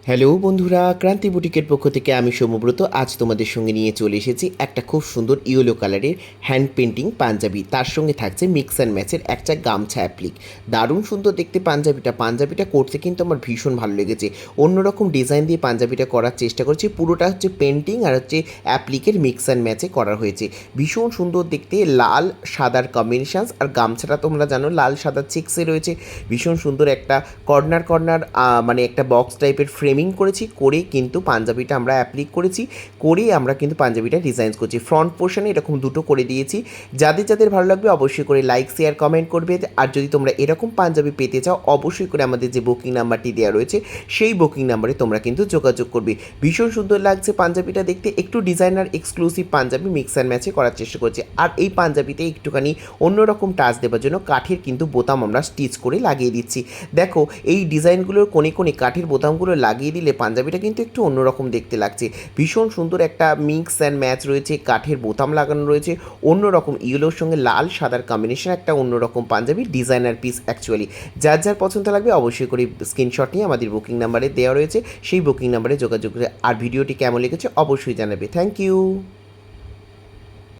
Hello বন্ধুরা, ক্রান্তি বুটিকের পক্ষ থেকে আমি সৌম্যব্রত আজ তোমাদের সঙ্গে নিয়ে চলে এসেছি একটা খুব সুন্দর ইয়েলো কালারের হ্যান্ড পেন্টিং পাঞ্জাবি। তার সঙ্গে থাকছে মিক্স অ্যান্ড ম্যাচের একটা গামছা অ্যাপ্লিক। দারুণ সুন্দর দেখতে পাঞ্জাবিটা করতে কিন্তু আমার ভীষণ ভালো লেগেছে। অন্যরকম ডিজাইন দিয়ে পাঞ্জাবিটা করার চেষ্টা করছি। পুরোটা হচ্ছে পেন্টিং আর হচ্ছে অ্যাপ্লিকের মিক্স অ্যান্ড ম্যাচে করা হয়েছে। ভীষণ সুন্দর দেখতে, লাল সাদার কম্বিনেশানস। আর গামছাটা তোমরা জানো লাল সাদা চেক্সে রয়েছে। ভীষণ সুন্দর একটা কর্নার মানে একটা বক্স টাইপের ফ্রেমিং করেছি, করে কিন্তু পাঞ্জাবিটা আমরা অ্যাপ্লিক করেছি, করেই আমরা কিন্তু পাঞ্জাবিটা ডিজাইন করছি। ফ্রন্ট পোর্শনে এরকম দুটো করে দিয়েছি। যাদের ভালো লাগবে অবশ্যই করে লাইক শেয়ার কমেন্ট করবে। আর যদি তোমরা এরকম পাঞ্জাবি পেতে চাও অবশ্যই করে আমাদের যে বুকিং নাম্বারটি দেওয়া রয়েছে সেই বুকিং নাম্বারে তোমরা কিন্তু যোগাযোগ করবে। ভীষণ সুন্দর লাগছে পাঞ্জাবিটা দেখতে, একটু designer exclusive Punjabi mix and ম্যাচে করার চেষ্টা করছি। আর এই পাঞ্জাবিতে একটুখানি অন্যরকম টাচ দেওয়ার জন্য কাঠের কিন্তু বোতাম আমরা স্টিচ করে লাগিয়ে দিচ্ছি। দেখো এই ডিজাইনগুলোর কোণে কোণে কাঠের বোতামগুলো লাগিয়ে দিলে পাঞ্জাবিটা কিন্তু একটু অন্যরকম দেখতে লাগছে। ভীষণ সুন্দর একটা মিক্স অ্যান্ড ম্যাচ রয়েছে, কাঠের বোতাম লাগানো রয়েছে, অন্যরকম ইয়েলোর সঙ্গে লাল সাদার কম্বিনেশন, একটা অন্যরকম পাঞ্জাবি ডিজাইনার পিস অ্যাকচুয়ালি। যার পছন্দ লাগবে অবশ্যই করে স্ক্রিনশট নিয়ে আমাদের বুকিং নাম্বারে দেওয়া রয়েছে সেই বুকিং নাম্বারে যোগাযোগ করে। আর ভিডিওটি কেমন লেগেছে অবশ্যই জানাবে। Thank you.